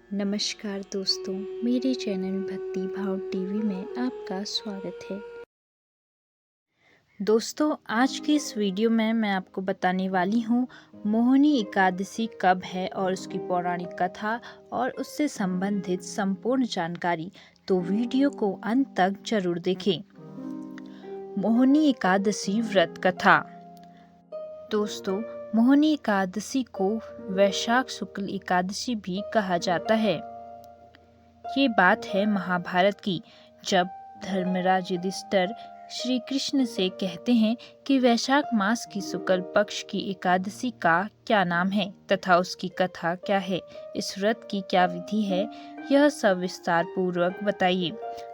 नमस्कार दोस्तों, मेरे चैनल भक्ति भाव टीवी में आपका स्वागत है। दोस्तों, आज की इस वीडियो में मैं आपको बताने वाली हूँ मोहिनी एकादशी कब है और उसकी पौराणिक कथा और उससे संबंधित संपूर्ण जानकारी। तो वीडियो को अंत तक जरूर देखें। मोहिनी एकादशी व्रत कथा। दोस्तों, मोहिनी एकादशी को वैशाख शुक्ल एकादशी भी कहा जाता है। ये बात है महाभारत की, जब धर्मराज युधिष्ठिर श्री कृष्ण से कहते हैं कि वैशाख मास की शुक्ल पक्ष की एकादशी का क्या नाम है तथा उसकी कथा क्या है, इस व्रत की क्या विधि है, यह सब विस्तार पूर्वक बताइए।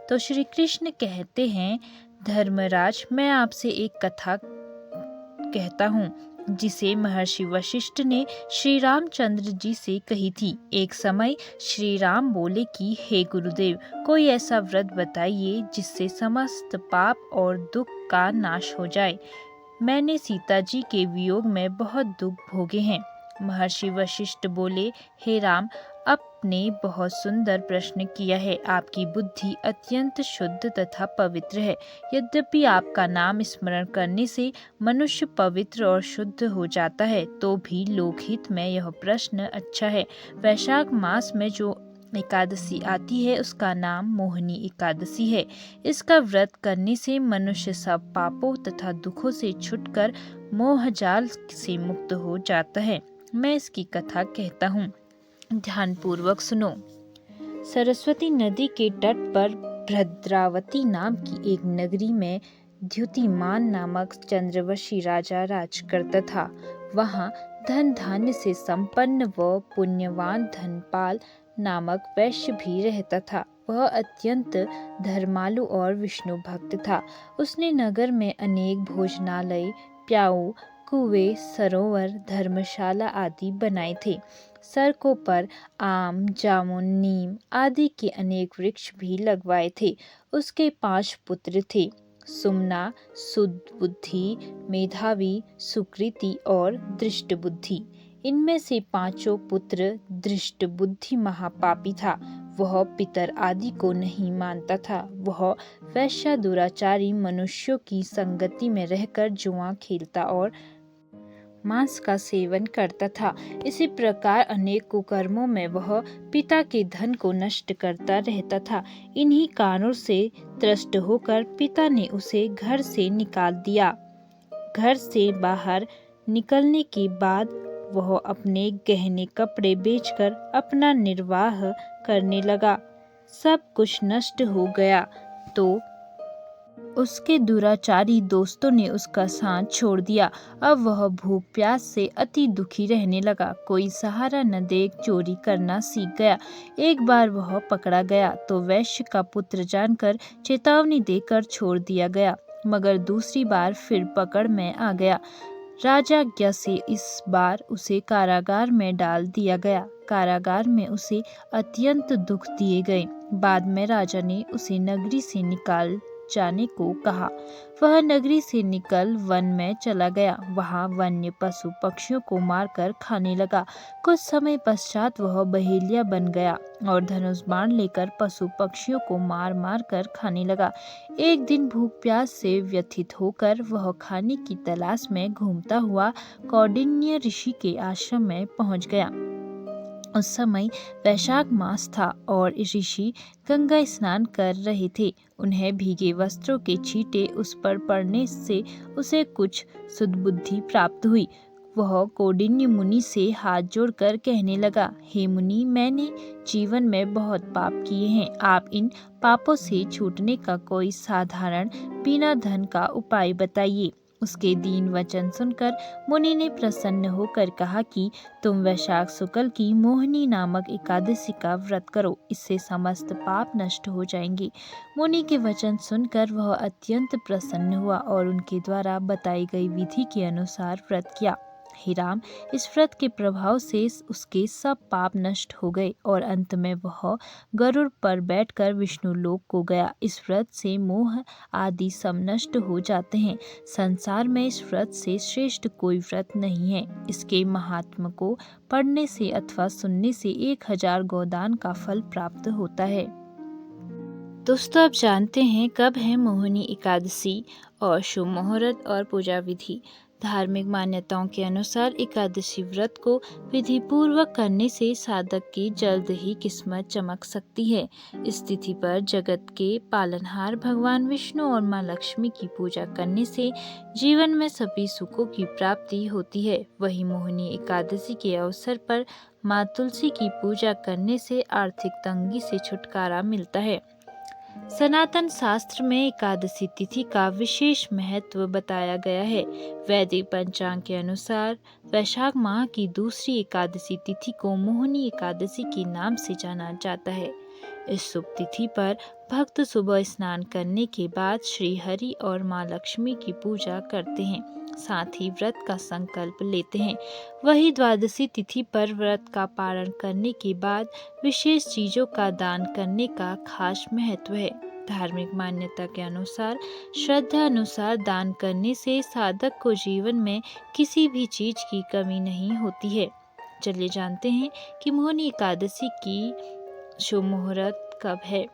तो श्री कृष्ण कहते हैं, धर्मराज, मैं आपसे एक कथा कहता हूँ जिसे महर्षि वशिष्ठ ने श्री रामचंद्र जी से कही थी। एक समय श्री राम बोले कि हे गुरुदेव, कोई ऐसा व्रत बताइए जिससे समस्त पाप और दुख का नाश हो जाए। मैंने सीता जी के वियोग में बहुत दुख भोगे हैं। महर्षि वशिष्ठ बोले, हे राम, आपने बहुत सुंदर प्रश्न किया है। आपकी बुद्धि अत्यंत शुद्ध तथा पवित्र है। यद्यपि आपका नाम स्मरण करने से मनुष्य पवित्र और शुद्ध हो जाता है, तो भी लोकहित में यह प्रश्न अच्छा है। वैशाख मास में जो एकादशी आती है उसका नाम मोहिनी एकादशी है। इसका व्रत करने से मनुष्य सब पापों तथा दुखों से छुटकर मोहजाल से मुक्त हो जाता है। मैं इसकी कथा कहता हूँ, ध्यानपूर्वक सुनो। सरस्वती नदी के तट पर भद्रावती नाम की एक नगरी में द्युतिमान नामक चंद्रवशी राजा राज करता था। वहाँ धन धान्य से संपन्न व पुण्यवान धनपाल नामक वैश्य भी रहता था। वह अत्यंत धर्मालु और विष्णु भक्त था। उसने नगर में अनेक भोजनालय, प्याऊ, कुएं, सरोवर, धर्मशाला आदि बनाए थे। सड़कों पर आम, जामुन, नीम आदि के अनेक वृक्ष भी लगवाए थे। उसके 5 पुत्र थे, सुमना, सुदबुद्धि, मेधावी, सुकृति और दृष्टबुद्धि। इनमें से 5 पुत्र दृष्टबुद्धि महापापी था। वह पितर आदि को नहीं मानता था। वह वैश्य दुराचारी मनुष्यों की संगति में रहकर जुआ खेलता और मांस का सेवन करता था। इसी प्रकार अनेक कुकर्मों में वह पिता के धन को नष्ट करता रहता था। इन्हीं कारणों से त्रस्त होकर पिता ने उसे घर से निकाल दिया। घर से बाहर निकलने के बाद वह अपने गहने कपड़े बेचकर अपना निर्वाह करने लगा। सब कुछ नष्ट हो गया तो उसके दुराचारी दोस्तों ने उसका साथ छोड़ दिया। अब वह भूख प्यास से अति दुखी रहने लगा। कोई सहारा न देख चोरी करना सीख गया। एक बार वह पकड़ा गया तो वैश्य का पुत्र जानकर चेतावनी देकर छोड़ दिया गया, मगर दूसरी बार फिर पकड़ में आ गया। राजाज्ञा से इस बार उसे कारागार में डाल दिया गया। कारागार में उसे अत्यंत दुख दिए गए। बाद में राजा ने उसे नगरी से निकाल जाने को कहा। वह नगरी से निकल वन में चला गया। वहाँ वन्य पशु पक्षियों को मारकर खाने लगा। कुछ समय पश्चात वह बहेलिया बन गया और धनुष बाण लेकर पशु पक्षियों को मार मार कर खाने लगा। एक दिन भूख प्यास से व्यथित होकर वह खाने की तलाश में घूमता हुआ कौंडिन्य ऋषि के आश्रम में पहुंच गया। उस समय वैशाख मास था और ऋषि गंगा स्नान कर रहे थे। उन्हें भीगे वस्त्रों के छींटे उस पर पड़ने से उसे कुछ सुदबुद्धि प्राप्त हुई। वह कौंडिन्य मुनि से हाथ जोड़कर कहने लगा, हे मुनि, मैंने जीवन में बहुत पाप किए हैं। आप इन पापों से छूटने का कोई साधारण बिना धन का उपाय बताइए। उसके दीन वचन सुनकर मुनि ने प्रसन्न होकर कहा कि तुम वैशाख शुक्ल की मोहिनी नामक एकादशी का व्रत करो, इससे समस्त पाप नष्ट हो जाएंगे। मुनि के वचन सुनकर वह अत्यंत प्रसन्न हुआ और उनके द्वारा बताई गई विधि के अनुसार व्रत किया। हे राम, इस व्रत के प्रभाव से उसके सब पाप नष्ट हो गए और अंत में वह गरुड़ पर बैठकर विष्णु लोक को गया। इस व्रत से मोह आदि सब नष्ट हो जाते हैं। संसार में इस व्रत से श्रेष्ठ कोई व्रत नहीं है। इसके महात्म को पढ़ने से अथवा सुनने से 1000 गोदान का फल प्राप्त होता है। दोस्तों, अब जानते हैं कब है मोहिनी एकादशी और शुभ मुहूर्त और पूजा विधि। धार्मिक मान्यताओं के अनुसार एकादशी व्रत को विधि पूर्वक करने से साधक की जल्द ही किस्मत चमक सकती है। इस तिथि पर जगत के पालनहार भगवान विष्णु और मां लक्ष्मी की पूजा करने से जीवन में सभी सुखों की प्राप्ति होती है। वहीं मोहिनी एकादशी के अवसर पर मां तुलसी की पूजा करने से आर्थिक तंगी से छुटकारा मिलता है। सनातन शास्त्र में एकादशी तिथि का विशेष महत्व बताया गया है। वैदिक पंचांग के अनुसार वैशाख माह की दूसरी एकादशी तिथि को मोहिनी एकादशी के नाम से जाना जाता है। इस शुभ तिथि पर भक्त सुबह स्नान करने के बाद श्री हरि और मां लक्ष्मी की पूजा करते हैं, साथ ही व्रत का संकल्प लेते हैं। वही द्वादशी तिथि पर व्रत का पारण करने के बाद विशेष चीजों का दान करने का खास महत्व है। धार्मिक मान्यता के अनुसार श्रद्धा अनुसार दान करने से साधक को जीवन में किसी भी चीज की कमी नहीं होती है। चलिए जानते हैं कि मोहिनी एकादशी की शुभ मुहूर्त कब है।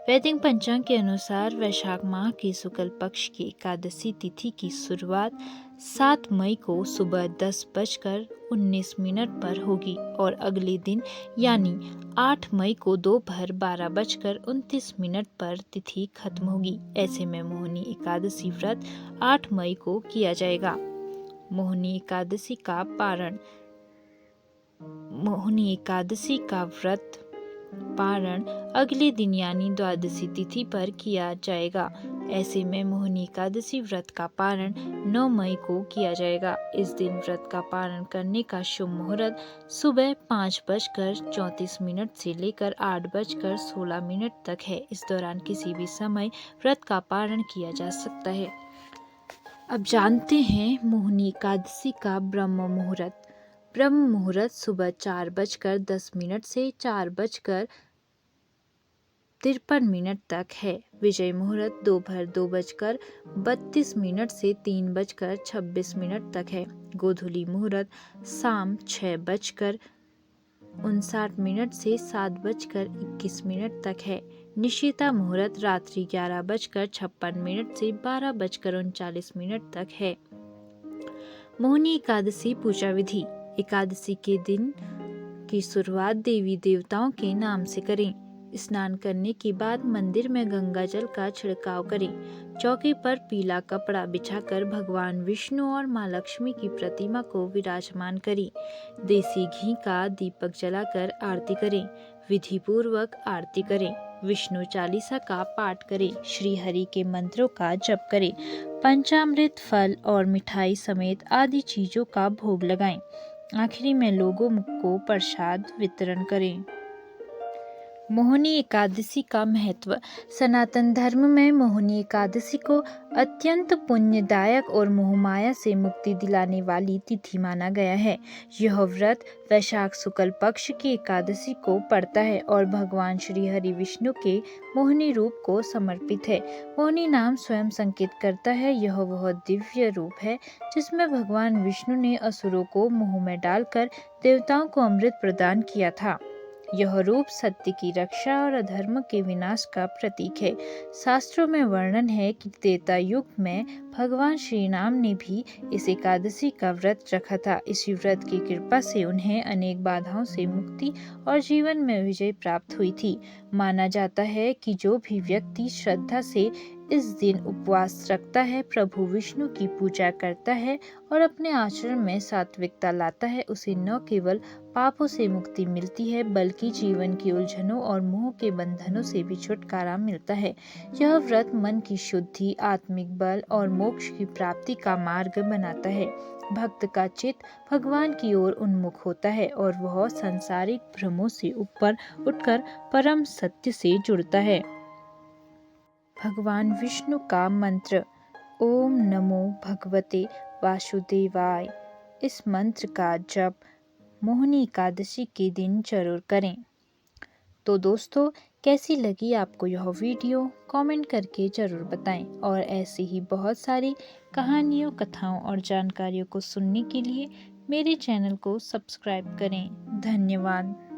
वैदिक पंचांग के अनुसार वैशाख माह की शुक्ल पक्ष की एकादशी तिथि की शुरुआत 7 मई को सुबह 10:19 पर होगी और अगले दिन यानी 8 मई को दोपहर 12:29 पर तिथि खत्म होगी। ऐसे में मोहिनी एकादशी व्रत 8 मई को किया जाएगा। मोहिनी एकादशी का पारण। मोहिनी एकादशी का व्रत पारण अगले दिन यानी द्वादशी तिथि पर किया जाएगा। ऐसे में मोहिनी एकादशी व्रत का पारण 9 मई को किया जाएगा। इस दिन व्रत का पारण करने का शुभ मुहूर्त सुबह 5:34 से लेकर 8:16 तक है। इस दौरान किसी भी समय व्रत का पारण किया जा सकता है। अब जानते हैं मोहिनी एकादशी का ब्रह्म मुहूर्त। ब्रह्म मुहूर्त सुबह 4:10 से 4:53 तक है। विजय मुहूर्त दोपहर 2:32 से 3:26 तक है। गोधूली मुहूर्त शाम 6:59 से 7:21 तक है। निशिता मुहूर्त रात्रि 11:56 से 12:39 तक है। मोहिनी एकादशी पूजा विधि। एकादशी के दिन की शुरुआत देवी देवताओं के नाम से करें। स्नान करने के बाद मंदिर में गंगा जल का छिड़काव करें। चौकी पर पीला कपड़ा बिछाकर भगवान विष्णु और मां लक्ष्मी की प्रतिमा को विराजमान करें। देसी घी का दीपक जलाकर आरती करें। विधि पूर्वक आरती करें। विष्णु चालीसा का पाठ करें। श्री हरि के मंत्रों का जप करें। पंचामृत, फल और मिठाई समेत आदि चीजों का भोग लगाएं। आखिरी में लोगों को प्रसाद वितरण करें। मोहिनी एकादशी का महत्व। सनातन धर्म में मोहिनी एकादशी को अत्यंत पुण्यदायक और मोहमाया से मुक्ति दिलाने वाली तिथि माना गया है। यह व्रत वैशाख शुक्ल पक्ष की एकादशी को पड़ता है और भगवान श्री हरि विष्णु के मोहिनी रूप को समर्पित है। मोहिनी नाम स्वयं संकेत करता है यह वह दिव्य रूप है जिसमें भगवान विष्णु ने असुरों को मुंह में डालकर देवताओं को अमृत प्रदान किया था। यह रूप सत्य की रक्षा और अधर्म के विनाश का प्रतीक है। शास्त्रों में वर्णन है कि त्रेता युग में भगवान श्री राम ने भी इस एकादशी का व्रत रखा था। इसी व्रत की कृपा से उन्हें अनेक बाधाओं से मुक्ति और जीवन में विजय प्राप्त हुई थी। माना जाता है कि जो भी व्यक्ति श्रद्धा से इस दिन उपवास रखता है, प्रभु विष्णु की पूजा करता है और अपने आचरण में सात्विकता लाता है, उसे न केवल पापों से मुक्ति मिलती है बल्कि जीवन की उलझनों और मोह के बंधनों से भी छुटकारा मिलता है। यह व्रत मन की शुद्धि, आत्मिक बल और मोक्ष की प्राप्ति का मार्ग बनाता है। भक्त का चित्त भगवान की ओर उन्मुख होता है और वह सांसारिक भ्रमों से ऊपर उठकर परम सत्य से जुड़ता है। भगवान विष्णु का मंत्र। ओम नमो भगवते वासुदेवाय। इस मंत्र का जप मोहिनी एकादशी के दिन जरूर करें। तो दोस्तों, कैसी लगी आपको यह वीडियो कमेंट करके ज़रूर बताएं और ऐसी ही बहुत सारी कहानियों, कथाओं और जानकारियों को सुनने के लिए मेरे चैनल को सब्सक्राइब करें। धन्यवाद।